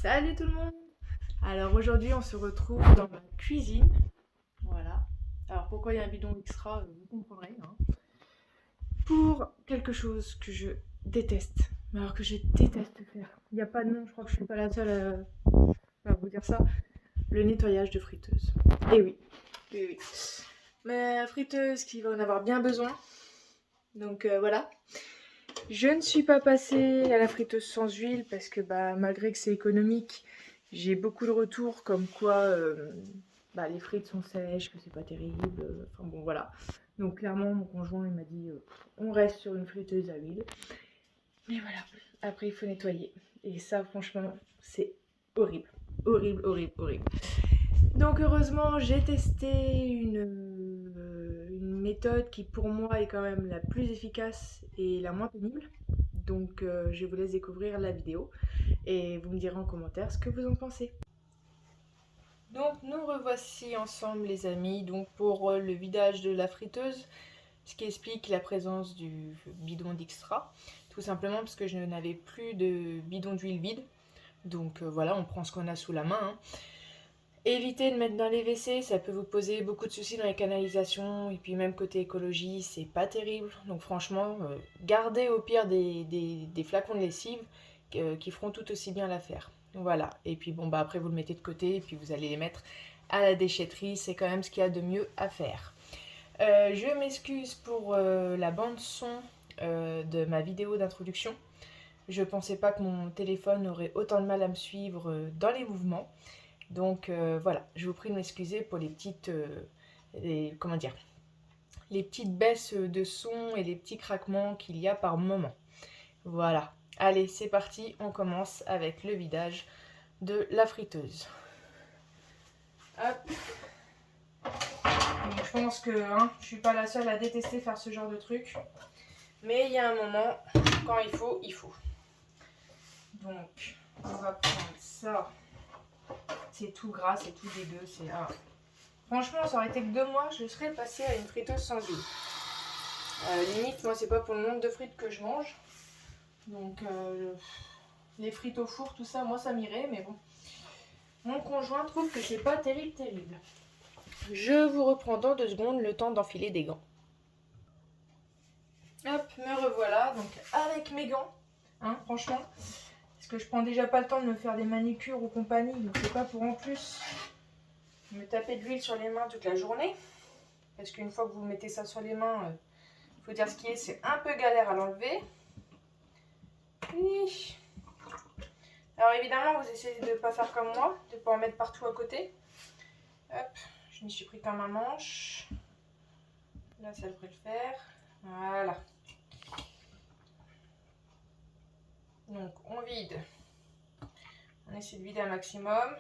Salut tout le monde! Alors aujourd'hui on se retrouve dans ma cuisine. Voilà. Alors pourquoi il y a un bidon extra, vous comprendrez. Pour quelque chose que je déteste. Mais alors que je déteste faire. Il n'y a pas de nom, je crois que je suis pas la seule à vous dire ça. Le nettoyage de friteuse. Et oui, oui, oui. Ma friteuse qui va en avoir bien besoin. Donc voilà. Je ne suis pas passée à la friteuse sans huile parce que malgré que c'est économique, j'ai beaucoup de retours comme quoi les frites sont sèches, que c'est pas terrible. Enfin bon voilà. Donc clairement mon conjoint il m'a dit on reste sur une friteuse à huile. Mais voilà, après il faut nettoyer. Et ça franchement c'est horrible. Horrible, horrible, horrible. Donc heureusement j'ai testé une méthode qui pour moi est quand même la plus efficace et la moins pénible. Donc je vous laisse découvrir la vidéo et vous me direz en commentaire ce que vous en pensez. Donc nous revoici ensemble les amis donc pour le vidage de la friteuse, ce qui explique la présence du bidon d'extra. Tout simplement parce que je n'avais plus de bidon d'huile vide. Donc voilà, on prend ce qu'on a sous la main. Évitez de mettre dans les WC, ça peut vous poser beaucoup de soucis dans les canalisations. Et puis même côté écologie, c'est pas terrible. Donc franchement, gardez au pire des flacons de lessive qui feront tout aussi bien l'affaire. Voilà, et puis bon après vous le mettez de côté et puis vous allez les mettre à la déchetterie. C'est quand même ce qu'il y a de mieux à faire. Je m'excuse pour la bande son de ma vidéo d'introduction. Je pensais pas que mon téléphone aurait autant de mal à me suivre dans les mouvements. Donc voilà, je vous prie de m'excuser pour les petites, les petites baisses de son et les petits craquements qu'il y a par moment. Voilà, allez c'est parti, on commence avec le vidage de la friteuse. Hop. Donc, je pense que je suis pas la seule à détester faire ce genre de truc. Mais il y a un moment, quand il faut, il faut. Donc, on va prendre ça. C'est tout gras, c'est tout dégueu, c'est... Franchement, ça aurait été que 2 mois, je serais passée à une friteuse sans huile. Limite, moi, c'est pas pour le nombre de frites que je mange. Donc, les frites au four, tout ça, moi, ça m'irait, mais bon. Mon conjoint trouve que c'est pas terrible, terrible. Je vous reprends dans 2 secondes, le temps d'enfiler des gants. Hop, me revoilà, donc avec mes gants, franchement. Parce que je prends déjà pas le temps de me faire des manicures ou compagnie, donc c'est pas pour en plus me taper de l'huile sur les mains toute la journée. Parce qu'une fois que vous mettez ça sur les mains, faut dire ce qui est, c'est un peu galère à l'enlever. Alors évidemment, vous essayez de ne pas faire comme moi, de ne pas en mettre partout à côté. Hop, je m'y suis pris comme un manche. Là, ça devrait le faire. Voilà. Donc, on vide. On essaie de vider un maximum.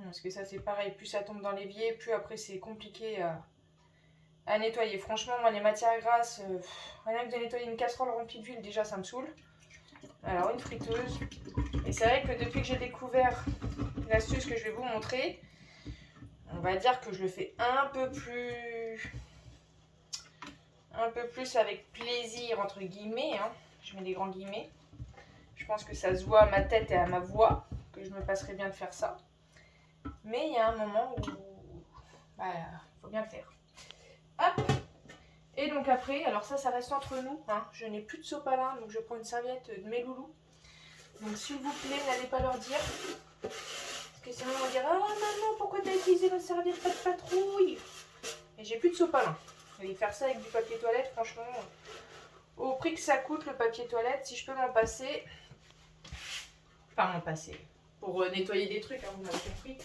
Parce que ça, c'est pareil. Plus ça tombe dans l'évier, plus après, c'est compliqué à nettoyer. Franchement, moi, les matières grasses, rien que de nettoyer une casserole remplie d'huile, déjà, ça me saoule. Alors, une friteuse. Et c'est vrai que depuis que j'ai découvert l'astuce que je vais vous montrer, on va dire que je le fais un peu plus avec plaisir, entre guillemets. Je mets des grands guillemets. Je pense que ça se voit à ma tête et à ma voix, que je me passerais bien de faire ça. Mais il y a un moment où faut bien le faire. Hop. Et donc après, alors ça reste entre nous. Je n'ai plus de sopalin, donc je prends une serviette de mes loulous. Donc s'il vous plaît, n'allez pas leur dire. Parce que sinon on va dire « Ah maman, pourquoi t'as utilisé notre serviette pas de patrouille ?» Et j'ai plus de sopalin. Et faire ça avec du papier toilette, franchement, au prix que ça coûte le papier toilette, si je peux m'en passer... Enfin m'en passer. Pour nettoyer des trucs, vous m'avez compris.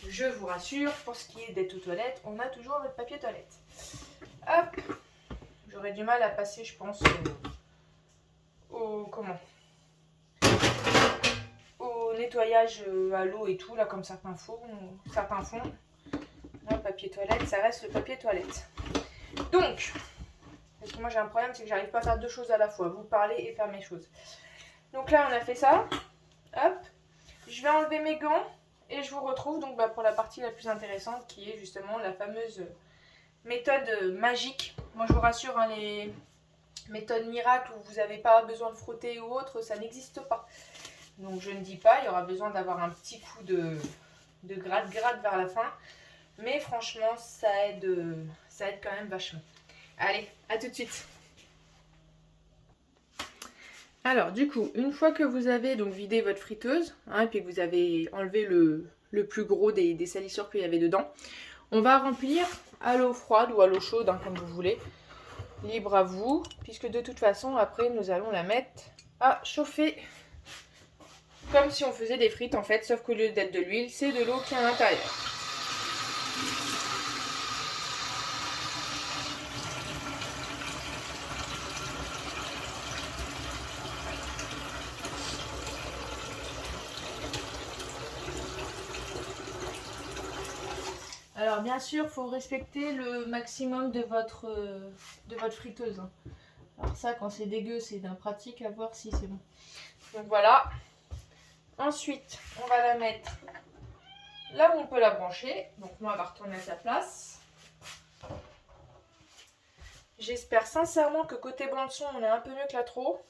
Je vous rassure, pour ce qui est d'être aux toilettes, on a toujours notre papier toilette. Hop. J'aurais du mal à passer, je pense, au nettoyage à l'eau et tout, là, comme certains font. Le papier toilette, ça reste le papier toilette. Donc, parce que moi j'ai un problème, c'est que j'arrive pas à faire 2 choses à la fois, vous parler et faire mes choses. Donc là, on a fait ça. Hop. Je vais enlever mes gants et je vous retrouve donc pour la partie la plus intéressante qui est justement la fameuse méthode magique. Moi, je vous rassure, méthode miracle où vous n'avez pas besoin de frotter ou autre, ça n'existe pas. Donc je ne dis pas, il y aura besoin d'avoir un petit coup de gratte-gratte vers la fin. Mais franchement, ça aide quand même vachement. Allez, à tout de suite. Alors du coup, une fois que vous avez donc vidé votre friteuse, hein, et puis que vous avez enlevé le plus gros des salissures qu'il y avait dedans, on va remplir à l'eau froide ou à l'eau chaude, hein, comme vous voulez. Libre à vous, puisque de toute façon, après, nous allons la mettre à chauffer comme si on faisait des frites en fait, sauf qu'au lieu d'être de l'huile, c'est de l'eau qui est à l'intérieur. Alors bien sûr, il faut respecter le maximum de votre friteuse. Hein. Alors ça, quand c'est dégueu, c'est pratique à voir si c'est bon. Donc voilà. Ensuite, on va la mettre là où on peut la brancher. Donc moi, elle va retourner à sa place. J'espère sincèrement que côté bande son, on est un peu mieux que là trop.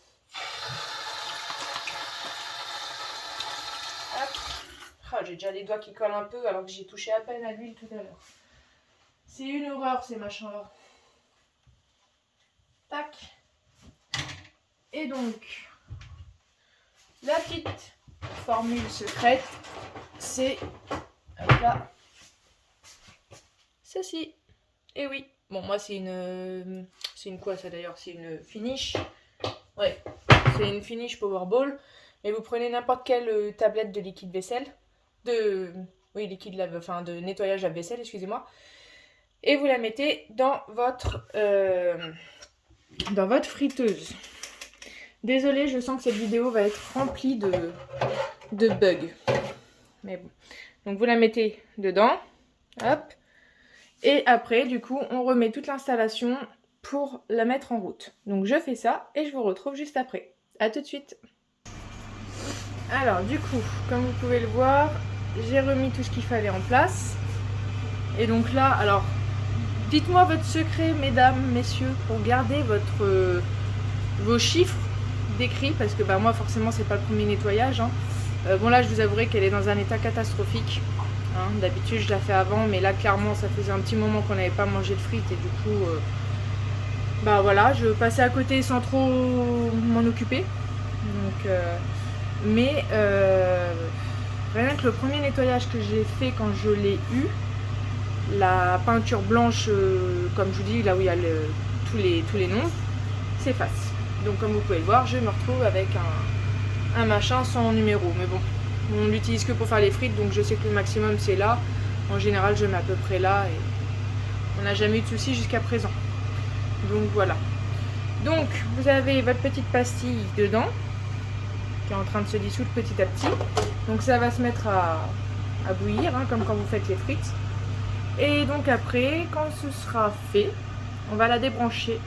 Oh, j'ai déjà les doigts qui collent un peu alors que j'ai touché à peine à l'huile tout à l'heure. C'est une horreur ces machins-là. Tac. Et donc, la petite formule secrète, c'est là, ceci. Et oui. Bon, moi c'est une quoi ça d'ailleurs? C'est une finish. Ouais, c'est une finish Powerball. Et vous prenez n'importe quelle tablette de liquide vaisselle. Liquide lave, enfin de nettoyage à vaisselle, excusez-moi. Et vous la mettez dans votre friteuse. Désolée, je sens que cette vidéo va être remplie de bugs. Mais bon. Donc vous la mettez dedans. Hop. Et après, du coup, on remet toute l'installation pour la mettre en route. Donc je fais ça et je vous retrouve juste après. A tout de suite. Alors du coup, comme vous pouvez le voir, j'ai remis tout ce qu'il fallait en place. Et donc là, alors, dites-moi votre secret, mesdames, messieurs, pour garder vos chiffres décrits. Parce que bah, moi, forcément, c'est pas le premier nettoyage. Hein. Bon là, je vous avouerai qu'elle est dans un état catastrophique. Hein. D'habitude, je la fais avant. Mais là, clairement, ça faisait un petit moment qu'on n'avait pas mangé de frites. Et du coup, bah voilà, je passais à côté sans trop m'en occuper. Donc... rien que le premier nettoyage que j'ai fait quand je l'ai eu, la peinture blanche, comme je vous dis, là où il y a tous les noms, s'efface. Donc comme vous pouvez le voir, je me retrouve avec un machin sans numéro. Mais bon, on l'utilise que pour faire les frites, donc je sais que le maximum c'est là. En général, je mets à peu près là et on n'a jamais eu de soucis jusqu'à présent. Donc voilà. Donc vous avez votre petite pastille dedans, qui est en train de se dissoudre petit à petit. Donc ça va se mettre à bouillir, hein, comme quand vous faites les frites. Et donc après, quand ce sera fait, on va la débrancher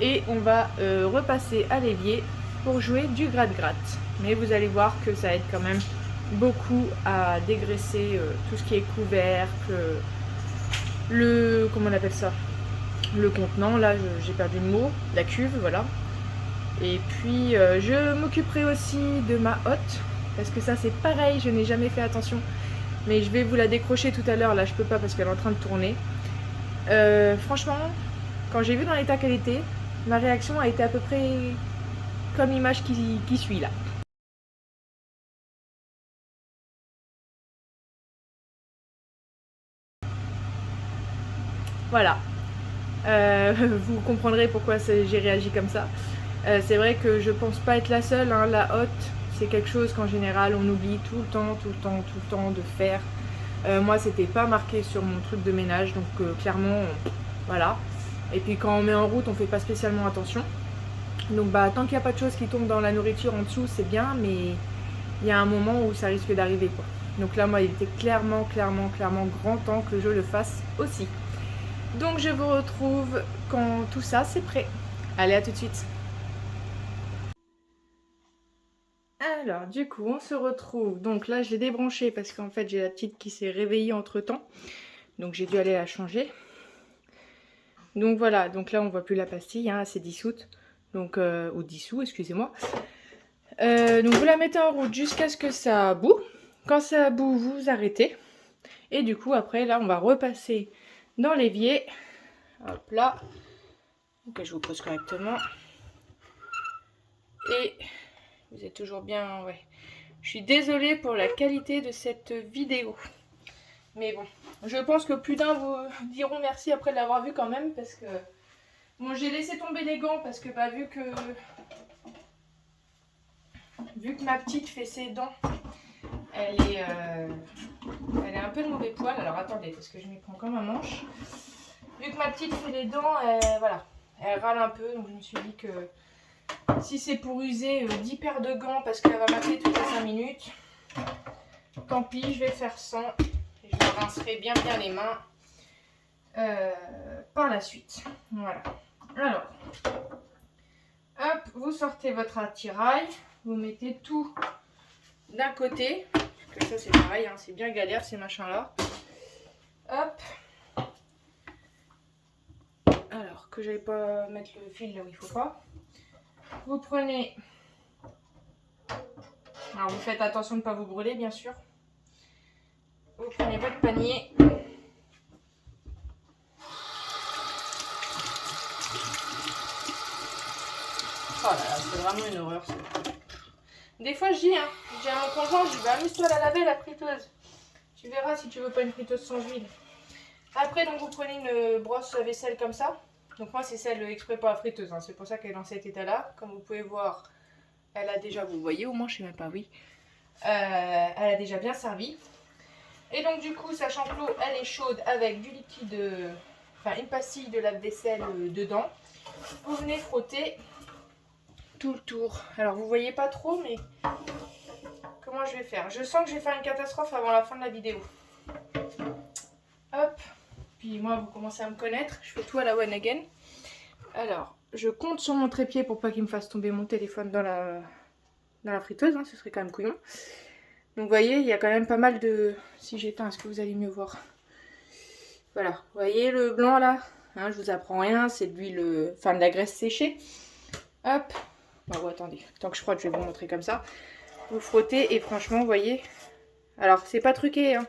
et on va repasser à l'évier pour jouer du gratte-gratte. Mais vous allez voir que ça aide quand même beaucoup à dégraisser tout ce qui est couvercle, comment on appelle ça, le contenant, là j'ai perdu le mot, la cuve, voilà. Et puis je m'occuperai aussi de ma hotte, parce que ça c'est pareil, je n'ai jamais fait attention. Mais je vais vous la décrocher tout à l'heure, là je peux pas parce qu'elle est en train de tourner. Franchement, quand j'ai vu dans l'état qu'elle était, ma réaction a été à peu près comme l'image qui suit là. Voilà. Vous comprendrez pourquoi j'ai réagi comme ça. C'est vrai que je pense pas être la seule, hein. La hotte, c'est quelque chose qu'en général on oublie tout le temps de faire. Moi c'était pas marqué sur mon truc de ménage, donc clairement voilà. Et puis quand on met en route on fait pas spécialement attention. Donc bah tant qu'il n'y a pas de choses qui tombent dans la nourriture en dessous c'est bien, mais il y a un moment où ça risque d'arriver quoi. Donc là moi il était clairement grand temps que je le fasse aussi. Donc je vous retrouve quand tout ça c'est prêt. Allez, à tout de suite. Alors du coup on se retrouve, donc là je l'ai débranché parce qu'en fait j'ai la petite qui s'est réveillée entre temps, donc j'ai dû aller la changer. Donc voilà, donc là on voit plus la pastille, hein, c'est dissoute. Donc, ou dissous, excusez-moi. Donc vous la mettez en route jusqu'à ce que ça bout. Quand ça bout, vous arrêtez. Et du coup, après, là, on va repasser dans l'évier. Hop là. Ok, je vous pose correctement. Et vous êtes toujours bien... Ouais. Je suis désolée pour la qualité de cette vidéo. Mais bon, je pense que plus d'un vous diront merci après l'avoir vu quand même. Parce que... Bon, j'ai laissé tomber les gants parce que, bah, vu que ma petite fait ses dents, elle est un peu de mauvais poil. Alors attendez, parce que je m'y prends comme un manche. Vu que ma petite fait les dents, voilà, elle râle un peu. Donc je me suis dit que si c'est pour user 10 paires de gants parce qu'elle va m'appeler toutes les 5 minutes, tant pis, je vais faire sans. Et je me rincerai bien les mains par la suite. Voilà. Alors, hop, vous sortez votre attirail. Vous mettez tout d'un côté. Parce que ça c'est pareil, hein, c'est bien galère ces machins-là. Hop. Alors, que j'aille pas mettre le fil là où il faut pas. Vous prenez... Alors, vous faites attention de ne pas vous brûler, bien sûr. Vous prenez votre panier. Oh là là, c'est vraiment une horreur, ça. Des fois, je dis à mon conjoint, je dis, bah, amuse-toi à la laver, la friteuse. Tu verras si tu veux pas une friteuse sans huile. Après, donc, vous prenez une brosse à vaisselle comme ça. Donc, moi, c'est celle exprès pour la friteuse. Hein. C'est pour ça qu'elle est dans cet état-là. Comme vous pouvez voir, elle a déjà, vous voyez au moins, je sais même pas, oui. Elle a déjà bien servi. Et donc, du coup, sachant que l'eau, elle est chaude avec du liquide, enfin, une pastille de lave-vaisselle dedans. Vous venez frotter tout le tour. Alors, vous voyez pas trop, mais comment je vais faire? Je sens que je vais faire une catastrophe avant la fin de la vidéo. Hop. Puis moi, vous commencez à me connaître. Je fais tout à la one again. Alors, je compte sur mon trépied pour pas qu'il me fasse tomber mon téléphone dans la friteuse. Hein, ce serait quand même couillon. Donc, vous voyez, il y a quand même pas mal de... Si j'éteins, est-ce que vous allez mieux voir? Voilà. Vous voyez le blanc là, hein, je vous apprends rien. C'est de l'huile... Enfin, de la graisse séchée. Hop. Bon, attendez. Tant que je frotte, je vais vous montrer comme ça. Vous frottez et franchement, vous voyez... Alors, c'est pas truqué, hein.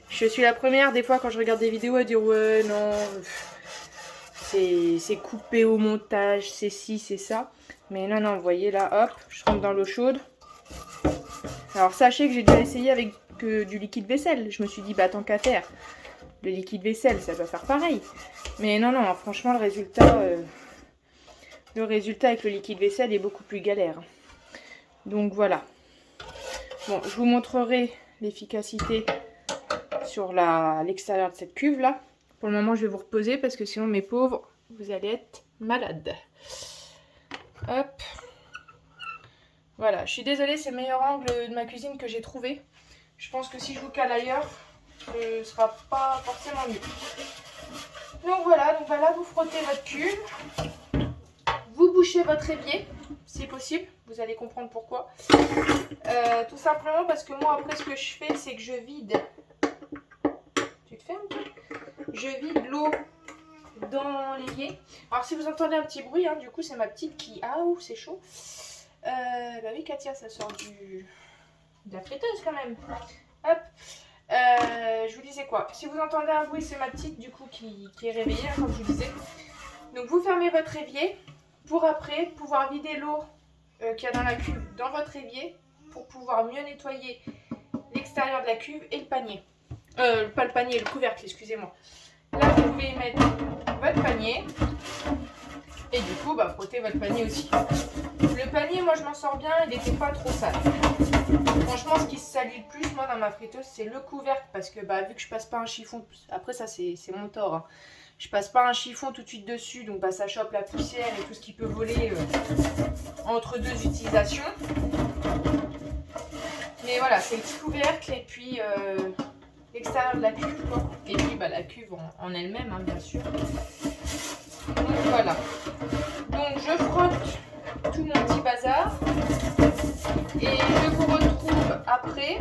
Je suis la première, des fois, quand je regarde des vidéos, à dire ouais, non, c'est coupé au montage, c'est ci, c'est ça. Mais non, non, vous voyez là, hop, je rentre dans l'eau chaude. Alors, sachez que j'ai déjà essayé avec du liquide vaisselle. Je me suis dit, bah, tant qu'à faire, le liquide vaisselle, ça doit faire pareil. Mais non, non, franchement, le résultat avec le liquide vaisselle est beaucoup plus galère. Donc, voilà. Bon, je vous montrerai l'efficacité sur l'extérieur de cette cuve là. Pour le moment je vais vous reposer parce que sinon mes pauvres vous allez être malades. Hop. Voilà, je suis désolée, c'est le meilleur angle de ma cuisine que j'ai trouvé. Je pense que si je vous cale ailleurs, ce sera pas forcément mieux. Donc voilà, vous frottez votre cuve. Vous bouchez votre évier, si possible. Vous allez comprendre pourquoi. Tout simplement parce que moi après ce que je fais, c'est que je vide. Tu te fermes? Je vide l'eau dans l'évier. Alors si vous entendez un petit bruit, hein, du coup c'est ma petite qui... Ah ouh, c'est chaud. Bah oui Katia, ça sort de la friteuse quand même. Hop. Je vous disais quoi? Si vous entendez un bruit, c'est ma petite du coup qui est réveillée, hein, comme je vous disais. Donc vous fermez votre évier pour après pouvoir vider l'eau qu'il y a dans la cuve dans votre évier pour pouvoir mieux nettoyer l'extérieur de la cuve et le panier. Pas le panier, le couvercle, excusez-moi. Là, vous pouvez mettre votre panier. Et du coup, bah, frotter votre panier aussi. Le panier, moi, je m'en sors bien. Il n'était pas trop sale. Franchement, ce qui se salit le plus, moi, dans ma friteuse, c'est le couvercle. Parce que, bah, vu que je passe pas un chiffon... Après, ça, c'est mon tort. Hein. Je passe pas un chiffon tout de suite dessus. Donc, bah, ça chope la poussière et tout ce qui peut voler entre deux utilisations. Mais voilà, c'est le petit couvercle. Et puis... l'extérieur de la cuve quoi. Et puis bah, la cuve en elle-même hein, bien sûr. Donc voilà. Donc je frotte tout mon petit bazar et je vous retrouve après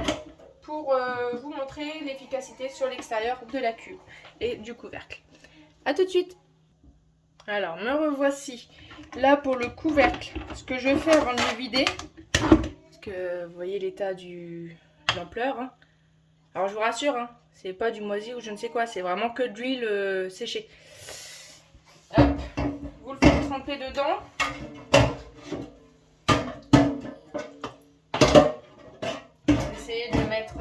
pour vous montrer l'efficacité sur l'extérieur de la cuve et du couvercle. A tout de suite. Alors, me revoici. Là, pour le couvercle, ce que je fais avant de le vider, parce que vous voyez l'état de l'ampleur. Hein. Alors, je vous rassure, hein, c'est pas du moisi ou je ne sais quoi, c'est vraiment que de l'huile séchée. Hop, vous le faites tremper dedans. Essayez de le mettre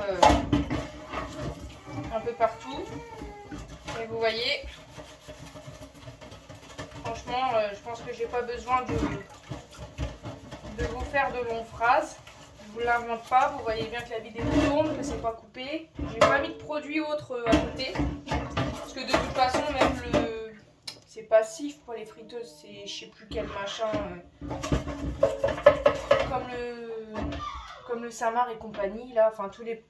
un peu partout. Et vous voyez, franchement, je pense que j'ai pas besoin de vous faire de longues phrases. Je vous l'invente pas, vous voyez bien que la vidéo tourne, que c'est pas coupé. J'ai pas mis de produit autre à côté. Parce que de toute façon, même c'est passif pour les friteuses, c'est je sais plus quel machin. Comme le Samar et compagnie, là, enfin tous les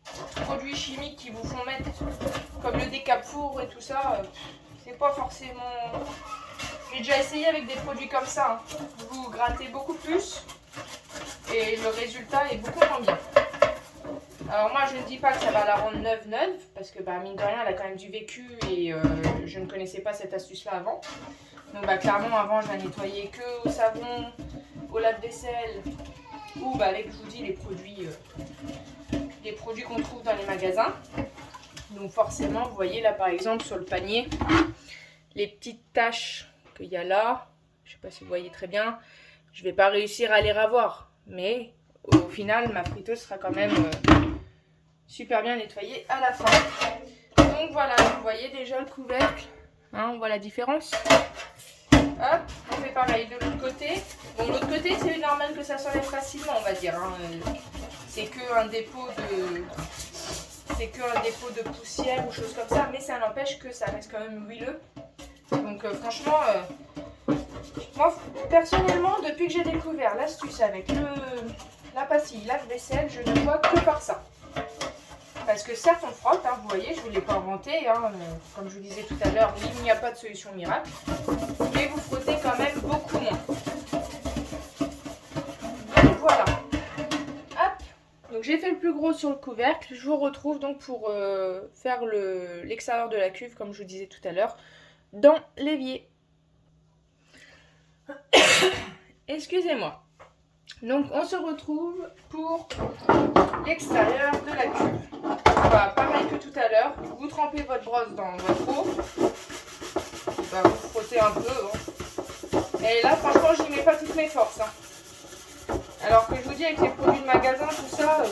produits chimiques qui vous font mettre, comme le décap-four et tout ça, c'est pas forcément... J'ai déjà essayé avec des produits comme ça, hein. Vous grattez beaucoup plus et le résultat est beaucoup moins bien. Alors moi je ne dis pas que ça va la rendre neuve, parce que bah, mine de rien elle a quand même du vécu et je ne connaissais pas cette astuce là avant. Donc bah, clairement avant je la nettoyais que au savon, au lave-vaisselle ou bah, avec, je vous dis, les produits qu'on trouve dans les magasins. Donc forcément vous voyez là par exemple sur le panier les petites taches qu'il y a là, je sais pas si vous voyez très bien, je vais pas réussir à les ravoir, mais au final ma friteuse sera quand même super bien nettoyée à la fin. Donc voilà, vous voyez déjà le couvercle, hein, on voit la différence. Hop, on fait pareil de l'autre côté. Bon, de l'autre côté c'est normal que ça s'enlève facilement, on va dire, hein. C'est que un dépôt de poussière ou choses comme ça, mais ça n'empêche que ça reste quand même huileux. Donc franchement, moi personnellement, depuis que j'ai découvert l'astuce avec la pastille lave-vaisselle, je ne vois que par ça. Parce que certes on frotte, hein, vous voyez, je ne vous l'ai pas inventé, hein, comme je vous disais tout à l'heure, il n'y a pas de solution miracle, mais vous frottez quand même beaucoup moins. Donc voilà. Hop. Donc j'ai fait le plus gros sur le couvercle, je vous retrouve donc pour faire l'extérieur de la cuve, comme je vous disais tout à l'heure, dans l'évier. Excusez-moi. Donc on se retrouve pour l'extérieur de la cuve. Bah, pareil que tout à l'heure, vous trempez votre brosse dans votre eau. Bah, vous frottez un peu. Hein. Et là franchement j'y mets pas toutes mes forces. Hein. Alors que je vous dis avec les produits de magasin, tout ça.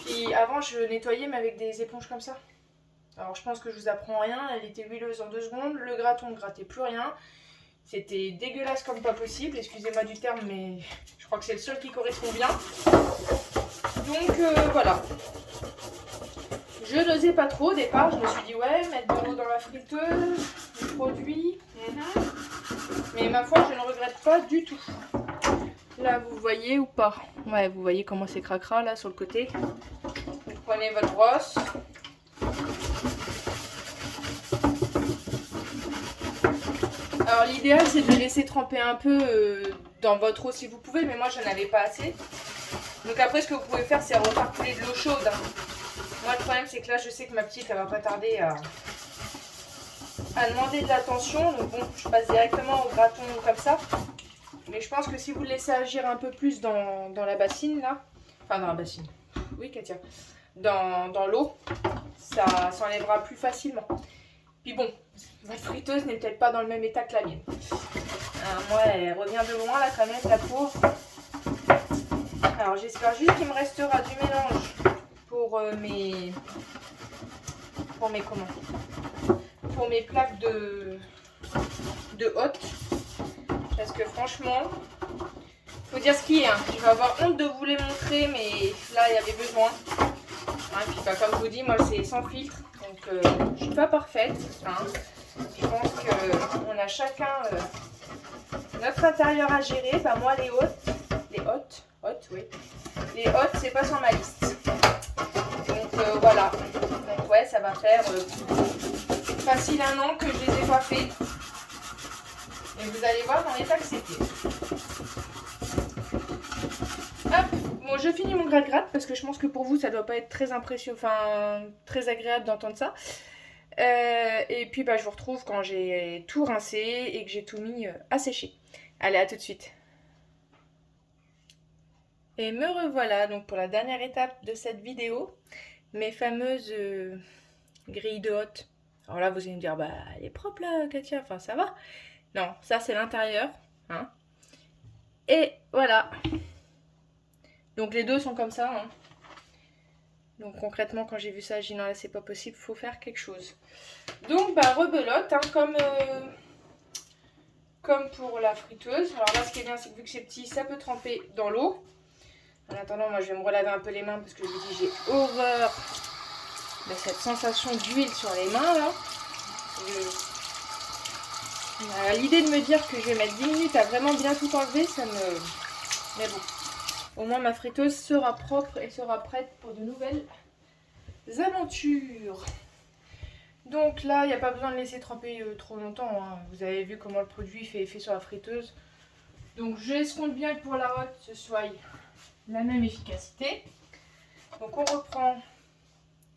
Puis avant je nettoyais mais avec des éponges comme ça. Alors je pense que je vous apprends rien, elle était huileuse en 2 secondes, le graton ne grattait plus rien. C'était dégueulasse comme pas possible, excusez-moi du terme, mais je crois que c'est le seul qui correspond bien. Donc voilà. Je n'osais pas trop au départ, je me suis dit ouais, mettre de l'eau dans la friteuse, du produit. Mais ma foi, je ne regrette pas du tout. Là, vous voyez ou pas? Ouais, vous voyez comment c'est cracra là sur le côté. Vous prenez votre brosse. Alors l'idéal c'est de le laisser tremper un peu dans votre eau si vous pouvez, mais moi je n'en avais pas assez. Donc après ce que vous pouvez faire c'est refaire couler de l'eau chaude. Hein. Moi le problème c'est que là je sais que ma petite elle va pas tarder à demander de l'attention. Donc bon, je passe directement au graton comme ça. Mais je pense que si vous le laissez agir un peu plus dans la bassine là, enfin dans la bassine, oui Katia, dans l'eau, ça s'enlèvera plus facilement. Puis bon, votre friteuse n'est peut-être pas dans le même état que la mienne. Alors moi, elle revient de loin, la canette, la pauvre. Alors j'espère juste qu'il me restera du mélange pour mes plaques de hôte. Parce que franchement, faut dire ce qui est. Hein. Je vais avoir honte de vous les montrer, mais là, il y avait besoin. Hein, puis bah, comme je vous dis, moi, c'est sans filtre. Donc, je suis pas parfaite. Hein. Je pense qu'on a chacun notre intérieur à gérer. Bah, moi, les hôtes, oui. Les hôtes, c'est pas sur ma liste. Donc, voilà. Donc, ouais, ça va faire facile 1 an que je les ai pas fait. Et vous allez voir dans l'état que c'était. Hop, bon, je finis mon gratte-gratte parce que je pense que pour vous, ça doit pas être très impressionnant, enfin, très agréable d'entendre ça. Et puis bah, je vous retrouve quand j'ai tout rincé et que j'ai tout mis à sécher. Allez, à tout de suite. Et me revoilà donc pour la dernière étape de cette vidéo, mes fameuses grilles de hotte. Alors là, vous allez me dire, bah elle est propre là, Katia, enfin ça va. Non, ça c'est l'intérieur, hein. Et voilà. Donc les deux sont comme ça, hein. Donc concrètement, quand j'ai vu ça, j'ai dit non, là c'est pas possible, faut faire quelque chose. Donc bah rebelote, hein, comme pour la friteuse. Alors là, ce qui est bien, c'est que vu que c'est petit, ça peut tremper dans l'eau. En attendant, moi je vais me relaver un peu les mains parce que je vous dis, j'ai horreur de cette sensation d'huile sur les mains là. L'idée de me dire que je vais mettre 10 minutes à vraiment bien tout enlever, ça me... Mais bon, au moins ma friteuse sera propre et sera prête pour de nouvelles aventures. Donc là, il n'y a pas besoin de laisser tremper trop longtemps, hein. Vous avez vu comment le produit fait effet sur la friteuse. Donc j'escompte bien que pour la hotte, ce soit la même efficacité. Donc on reprend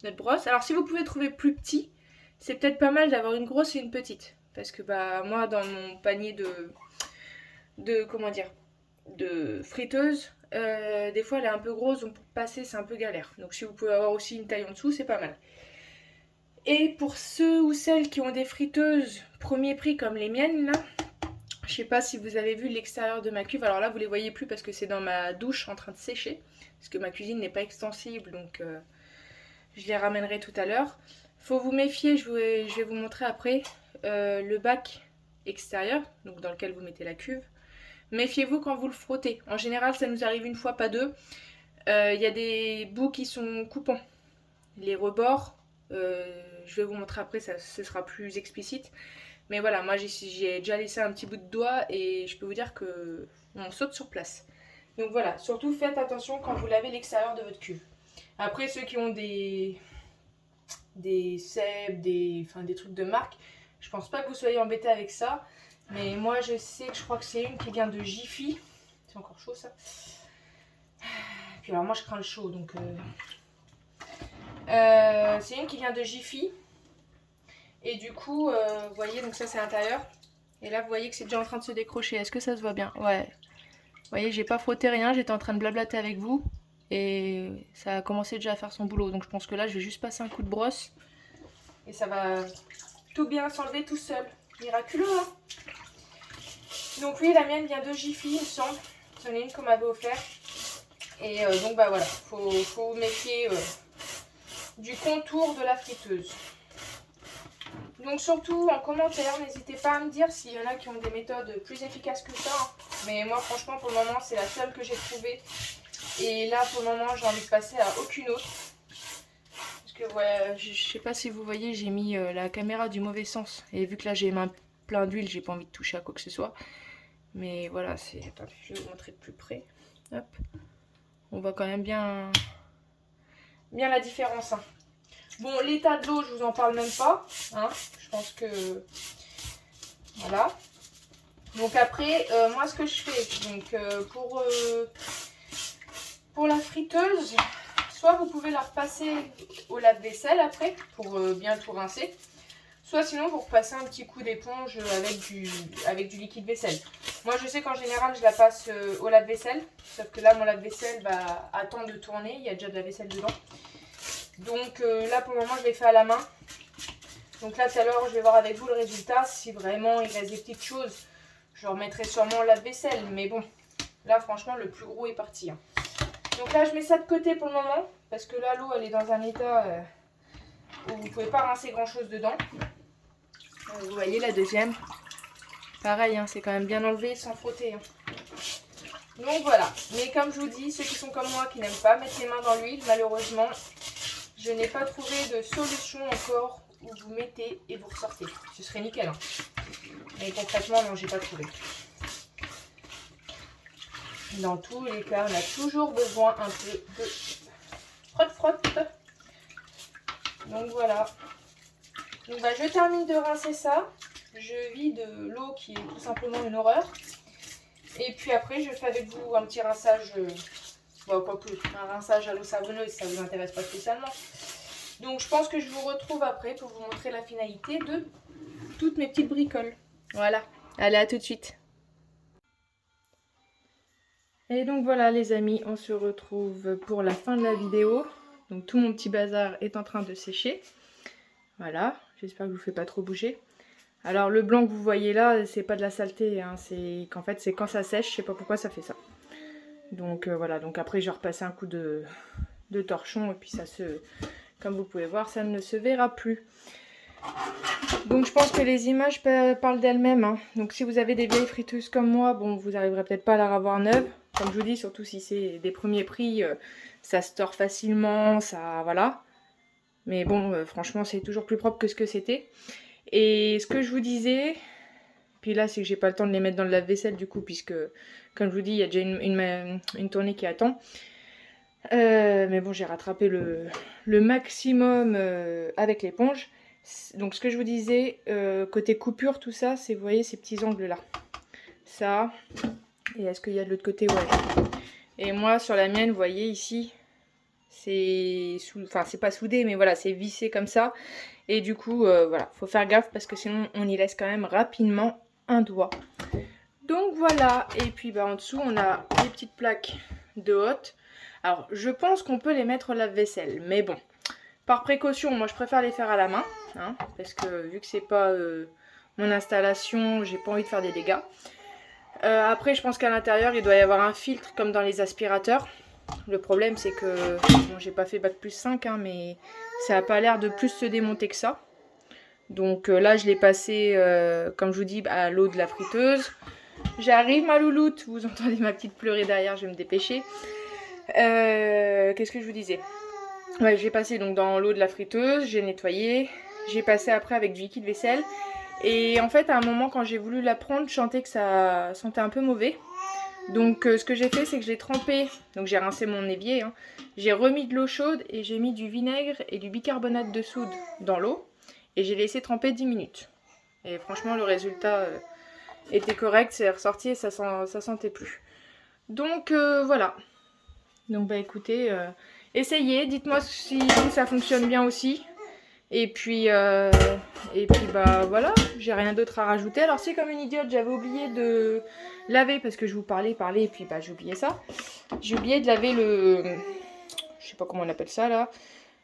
notre brosse. Alors si vous pouvez trouver plus petit, c'est peut-être pas mal d'avoir une grosse et une petite. Parce que bah moi, dans mon panier de friteuse, des fois elle est un peu grosse, donc pour passer c'est un peu galère. Donc si vous pouvez avoir aussi une taille en dessous, c'est pas mal. Et pour ceux ou celles qui ont des friteuses premier prix comme les miennes là, je sais pas si vous avez vu l'extérieur de ma cuve. Alors là vous les voyez plus parce que c'est dans ma douche en train de sécher. Parce que ma cuisine n'est pas extensible, donc je les ramènerai tout à l'heure. Faut vous méfier, je vais vous montrer après le bac extérieur, donc dans lequel vous mettez la cuve. Méfiez-vous quand vous le frottez. En général ça nous arrive une fois, pas deux. Il y a des bouts qui sont coupants. Les rebords, je vais vous montrer après, ce sera plus explicite. Mais voilà, moi j'ai déjà laissé un petit bout de doigt et je peux vous dire que on saute sur place. Donc voilà, surtout faites attention quand vous lavez l'extérieur de votre cuve. Après, ceux qui ont des Seb, des trucs de marque, je pense pas que vous soyez embêtés avec ça. Mais moi je sais que je crois que c'est une qui vient de Jiffy. C'est encore chaud ça. Puis alors moi je crains le chaud, donc c'est une qui vient de Jiffy. Et du coup, vous voyez, donc ça c'est l'intérieur. Et là vous voyez que c'est déjà en train de se décrocher. Est-ce que ça se voit bien? Ouais. Vous voyez, j'ai pas frotté rien, j'étais en train de blablater avec vous. Et ça a commencé déjà à faire son boulot. Donc je pense que là je vais juste passer un coup de brosse. Et ça va tout bien s'enlever tout seul. Miraculeux, hein? Donc oui, la mienne vient de Jiffy, il me semble. C'en est une qu'on m'avait offert. Et donc bah voilà, faut vous méfier du contour de la friteuse. Donc surtout en commentaire, n'hésitez pas à me dire s'il y en a qui ont des méthodes plus efficaces que ça. Hein. Mais moi franchement pour le moment c'est la seule que j'ai trouvée. Et là pour le moment j'ai envie de passer à aucune autre. Parce que ouais, je sais pas si vous voyez, j'ai mis la caméra du mauvais sens. Et vu que là j'ai les mains plein d'huile, j'ai pas envie de toucher à quoi que ce soit. Mais voilà, c'est... Attendez, je vais vous montrer de plus près. Hop. On voit quand même bien la différence. Hein. Bon, l'état de l'eau, je vous en parle même pas. Hein. Je pense que... Voilà. Donc après, moi ce que je fais, donc pour la friteuse, soit vous pouvez la repasser au lave-vaisselle après, pour bien tout rincer. Soit sinon vous repassez un petit coup d'éponge avec du liquide vaisselle. Moi je sais qu'en général je la passe au lave-vaisselle. Sauf que là mon lave-vaisselle va attendre de tourner. Il y a déjà de la vaisselle dedans. Donc là pour le moment je l'ai fait à la main. Donc là tout à l'heure je vais voir avec vous le résultat. Si vraiment il reste des petites choses, je remettrai sûrement au lave-vaisselle. Mais bon, là franchement le plus gros est parti. Hein. Donc là je mets ça de côté pour le moment. Parce que là l'eau elle est dans un état où vous ne pouvez pas rincer grand chose dedans. Vous voyez la deuxième, pareil, hein, c'est quand même bien enlevé sans frotter. Hein. Donc voilà, mais comme je vous dis, ceux qui sont comme moi qui n'aiment pas mettre les mains dans l'huile, malheureusement, je n'ai pas trouvé de solution encore où vous mettez et vous ressortez. Ce serait nickel. Hein. Mais concrètement, non, j'ai pas trouvé. Dans tous les cas, on a toujours besoin un peu de frotte. Donc voilà. Donc bah, je termine de rincer ça, je vide l'eau qui est tout simplement une horreur. Et puis après je fais avec vous un petit rinçage, un rinçage à l'eau savonneuse si ça ne vous intéresse pas spécialement. Donc je pense que je vous retrouve après pour vous montrer la finalité de toutes mes petites bricoles. Voilà, allez, à tout de suite. Et donc voilà les amis, on se retrouve pour la fin de la vidéo. Donc tout mon petit bazar est en train de sécher. Voilà, j'espère que je vous fais pas trop bouger. Alors le blanc que vous voyez là, c'est pas de la saleté, hein, c'est qu'en fait c'est quand ça sèche, je sais pas pourquoi ça fait ça. Donc voilà, donc après j'ai repassé un coup de torchon et puis ça se, comme vous pouvez voir, ça ne se verra plus. Donc je pense que les images parlent d'elles-mêmes, hein. Donc si vous avez des vieilles friteuses comme moi, bon vous n'arriverez peut-être pas à la revoir neuve. Comme je vous dis, surtout si c'est des premiers prix, ça se tord facilement, ça voilà. Mais bon, franchement c'est toujours plus propre que ce que c'était. Et ce que je vous disais, puis là c'est que j'ai pas le temps de les mettre dans le lave-vaisselle du coup, puisque comme je vous dis, il y a déjà une tournée qui attend. Mais bon, j'ai rattrapé le maximum avec l'éponge. Donc ce que je vous disais, côté coupure, tout ça, c'est, vous voyez ces petits angles là. Ça, et est-ce qu'il y a de l'autre côté? Ouais. Et moi sur la mienne, vous voyez ici, c'est enfin c'est pas soudé, mais voilà, c'est vissé comme ça. Et du coup, voilà, faut faire gaffe parce que sinon on y laisse quand même rapidement un doigt. Donc voilà, et puis bah, en dessous on a des petites plaques de hotte. Alors je pense qu'on peut les mettre au lave-vaisselle, mais bon, par précaution, moi je préfère les faire à la main, hein, parce que vu que c'est pas mon installation, j'ai pas envie de faire des dégâts. Après je pense qu'à l'intérieur il doit y avoir un filtre comme dans les aspirateurs. Le problème c'est que, bon j'ai pas fait bac+5, hein, mais ça a pas l'air de plus se démonter que ça. Donc là je l'ai passé, comme je vous dis, à l'eau de la friteuse. J'arrive ma louloute, vous entendez ma petite pleurer derrière, je vais me dépêcher. Qu'est-ce que je vous disais? Ouais, j'ai passé donc dans l'eau de la friteuse, j'ai nettoyé, j'ai passé après avec du liquide vaisselle. Et en fait à un moment quand j'ai voulu la prendre, je sentais que ça sentait un peu mauvais. Donc ce que j'ai fait c'est que je l'ai trempé, donc j'ai rincé mon évier, hein. J'ai remis de l'eau chaude et j'ai mis du vinaigre et du bicarbonate de soude dans l'eau. Et j'ai laissé tremper 10 minutes. Et franchement le résultat était correct, c'est ressorti et ça sentait plus. Donc voilà. Donc bah écoutez, essayez, dites-moi si ça fonctionne bien aussi. Et puis bah voilà, j'ai rien d'autre à rajouter. Alors si comme une idiote j'avais oublié de laver, parce que je vous parlais, et puis bah j'ai oublié ça. J'ai oublié de laver le, je sais pas comment on appelle ça là,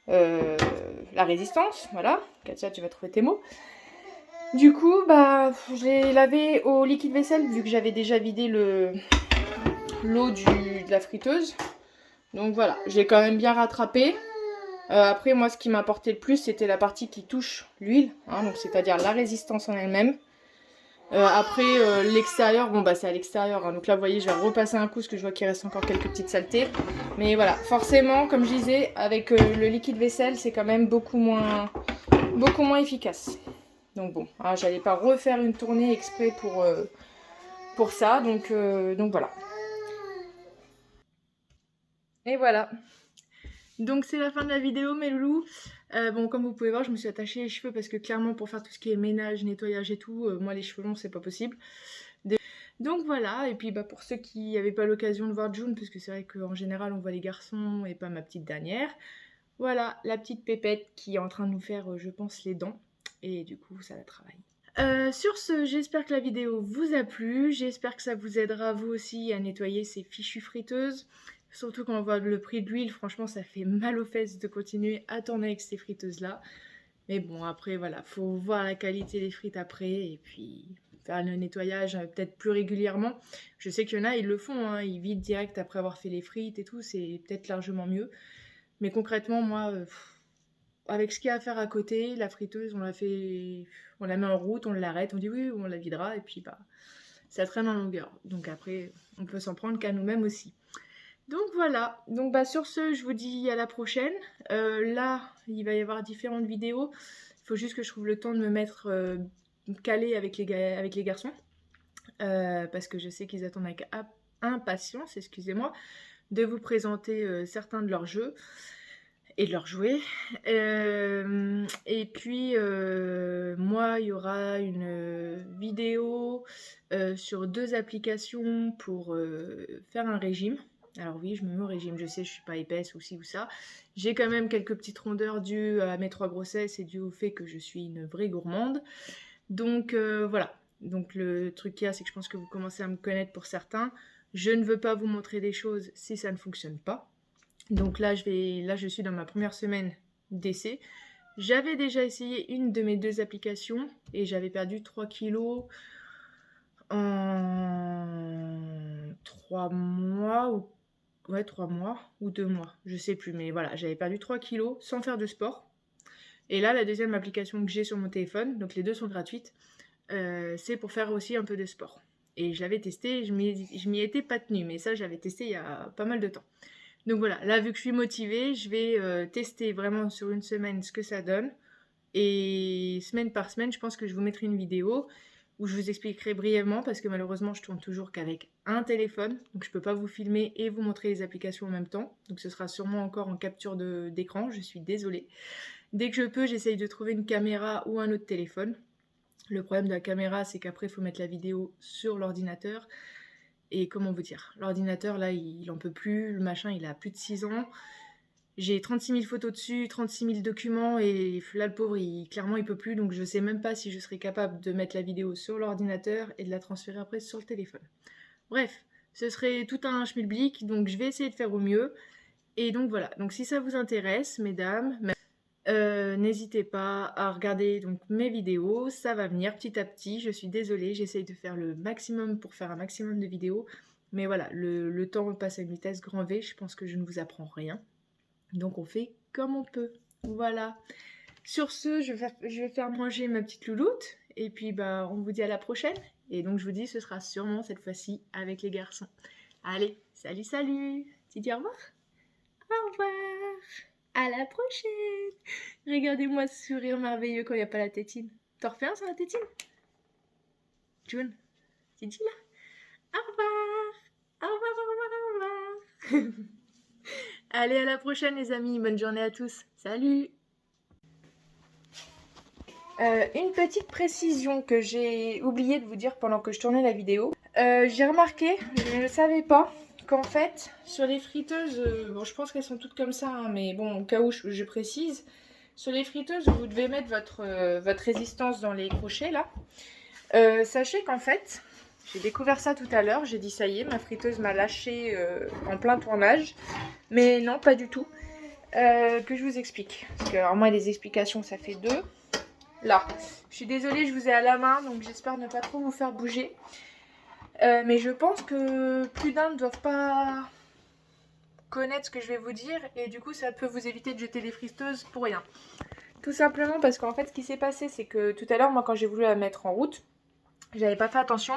la résistance, voilà. Katia, tu vas trouver tes mots. Du coup, bah, je l'ai lavé au liquide vaisselle vu que j'avais déjà vidé l'eau de la friteuse. Donc voilà, j'ai quand même bien rattrapé. Après, moi, ce qui m'importait le plus, c'était la partie qui touche l'huile, hein, donc c'est-à-dire la résistance en elle-même. Après, l'extérieur, bon, bah, c'est à l'extérieur, hein, donc là, vous voyez, je vais repasser un coup parce que je vois qu'il reste encore quelques petites saletés. Mais voilà, forcément, comme je disais, avec le liquide vaisselle, c'est quand même beaucoup moins efficace. Donc bon, hein, j'allais pas refaire une tournée exprès pour ça, donc voilà. Et voilà. Donc c'est la fin de la vidéo mes loulous. Bon comme vous pouvez voir je me suis attachée les cheveux parce que clairement pour faire tout ce qui est ménage, nettoyage et tout, moi les cheveux longs c'est pas possible. Donc voilà, et puis bah, pour ceux qui n'avaient pas l'occasion de voir June, parce que c'est vrai qu'en général on voit les garçons et pas ma petite dernière. Voilà la petite pépette qui est en train de nous faire je pense les dents. Et du coup ça la travaille. Sur ce, j'espère que la vidéo vous a plu, j'espère que ça vous aidera vous aussi à nettoyer ces fichues friteuses. Surtout quand on voit le prix de l'huile, franchement ça fait mal aux fesses de continuer à tourner avec ces friteuses là. Mais bon après voilà, faut voir la qualité des frites après et puis faire le nettoyage peut-être plus régulièrement. Je sais qu'il y en a, ils le font, hein, ils vident direct après avoir fait les frites et tout, c'est peut-être largement mieux. Mais concrètement moi... avec ce qu'il y a à faire à côté, la friteuse, on la met en route, on l'arrête, on dit oui, on la videra, et puis bah, ça traîne en longueur. Donc après, on peut s'en prendre qu'à nous-mêmes aussi. Donc voilà, donc bah sur ce, je vous dis à la prochaine. Là, il va y avoir différentes vidéos. Il faut juste que je trouve le temps de me mettre calée avec les garçons. Parce que je sais qu'ils attendent avec impatience, excusez-moi, de vous présenter certains de leurs jeux et de leur jouer. Et puis moi il y aura une vidéo sur 2 applications pour faire un régime. Alors oui, je me mets au régime, je sais, je suis pas épaisse ou ci ou ça. J'ai quand même quelques petites rondeurs dues à mes 3 grossesses et dues au fait que je suis une vraie gourmande. Donc voilà. Donc le truc qu'il y a, c'est que je pense que vous commencez à me connaître pour certains. Je ne veux pas vous montrer des choses si ça ne fonctionne pas. Donc là, je suis dans ma première semaine d'essai. J'avais déjà essayé une de mes 2 applications et j'avais perdu 3 kilos en 3 mois ou ouais, 3 mois ou 2 mois, je sais plus, mais voilà, j'avais perdu 3 kilos sans faire de sport. Et là, la deuxième application que j'ai sur mon téléphone, donc les deux sont gratuites, c'est pour faire aussi un peu de sport. Et je l'avais testé, je m'y étais pas tenue, mais ça, j'avais testé il y a pas mal de temps. Donc voilà, là, vu que je suis motivée, je vais tester vraiment sur une semaine ce que ça donne. Et semaine par semaine, je pense que je vous mettrai une vidéo où je vous expliquerai brièvement parce que malheureusement, je tourne toujours qu'avec un téléphone. Donc je peux pas vous filmer et vous montrer les applications en même temps. Donc ce sera sûrement encore en capture d'écran, je suis désolée. Dès que je peux, j'essaye de trouver une caméra ou un autre téléphone. Le problème de la caméra, c'est qu'après, il faut mettre la vidéo sur l'ordinateur. Et comment vous dire, l'ordinateur, là, il en peut plus. Le machin, il a plus de 6 ans. J'ai 36 000 photos dessus, 36 000 documents, et là, le pauvre, clairement, il peut plus. Donc, je sais même pas si je serai capable de mettre la vidéo sur l'ordinateur et de la transférer après sur le téléphone. Bref, ce serait tout un schmilblick, donc je vais essayer de faire au mieux. Et donc, voilà. Donc, si ça vous intéresse, mesdames, n'hésitez pas à regarder donc mes vidéos, ça va venir petit à petit. Je suis désolée, j'essaye de faire le maximum pour faire un maximum de vidéos. Mais voilà, le temps passe à une vitesse grand V, je pense que je ne vous apprends rien. Donc on fait comme on peut. Voilà. Sur ce, je vais faire manger ma petite louloute. Et puis bah on vous dit à la prochaine. Et donc je vous dis, ce sera sûrement cette fois-ci avec les garçons. Allez, salut, salut. Tu dis au revoir? Au revoir. À la prochaine. Regardez-moi ce sourire merveilleux quand il n'y a pas la tétine. T'en refais un sans la tétine? June, tu dis là? Au revoir. Au revoir, au revoir, au revoir. Allez, à la prochaine les amis. Bonne journée à tous. Salut. Une petite précision que j'ai oublié de vous dire pendant que je tournais la vidéo. J'ai remarqué, je ne savais pas, qu'en fait, sur les friteuses, bon je pense qu'elles sont toutes comme ça, hein, mais bon, au cas où je précise, sur les friteuses, vous devez mettre votre résistance dans les crochets, là. Sachez qu'en fait, j'ai découvert ça tout à l'heure, j'ai dit ça y est, ma friteuse m'a lâché en plein tournage, mais non, pas du tout. Que je vous explique, parce que alors moi, les explications, ça fait 2. Là, je suis désolée, je vous ai à la main, donc j'espère ne pas trop vous faire bouger. Mais je pense que plus d'un ne doivent pas connaître ce que je vais vous dire, et du coup ça peut vous éviter de jeter les friteuses pour rien. Tout simplement parce qu'en fait ce qui s'est passé, c'est que tout à l'heure, moi quand j'ai voulu la mettre en route, j'avais pas fait attention,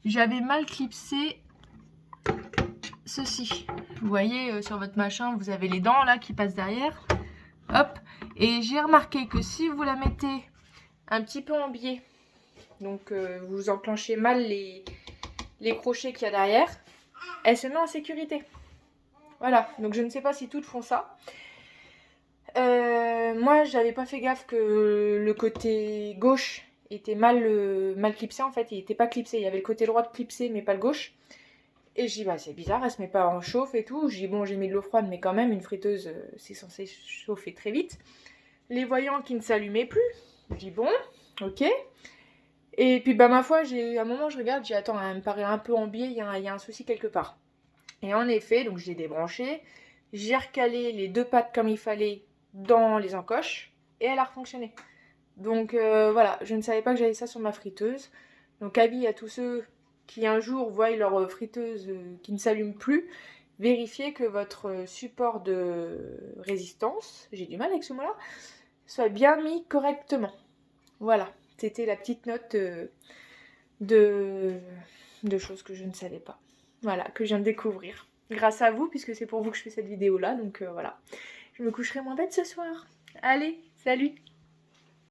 j'avais mal clipsé ceci. Vous voyez sur votre machin, vous avez les dents là qui passent derrière, hop, et j'ai remarqué que si vous la mettez un petit peu en biais, donc vous enclenchez mal les crochets qu'il y a derrière, elle se met en sécurité. Voilà, donc je ne sais pas si toutes font ça. Moi, j'avais pas fait gaffe que le côté gauche était mal clipsé en fait. Il était pas clipsé, il y avait le côté droit clipsé mais pas le gauche. Et je dis bah c'est bizarre, elle se met pas en chauffe et tout. Je dis bon, j'ai mis de l'eau froide mais quand même une friteuse c'est censé chauffer très vite. Les voyants qui ne s'allumaient plus. Je dis bon, ok. Et puis bah ma foi, à un moment je regarde, j'ai attends, elle me paraît un peu en biais, il y a un souci quelque part. Et en effet, donc je l'ai débranché, j'ai recalé les 2 pattes comme il fallait dans les encoches et elle a refonctionné. Donc voilà, je ne savais pas que j'avais ça sur ma friteuse. Donc avis à tous ceux qui un jour voient leur friteuse qui ne s'allume plus, vérifiez que votre support de résistance, j'ai du mal avec ce mot-là, soit bien mis correctement. Voilà, c'était la petite note de choses que je ne savais pas. Voilà, que je viens de découvrir. Grâce à vous, puisque c'est pour vous que je fais cette vidéo-là. Donc voilà, je me coucherai moins bête ce soir. Allez, salut!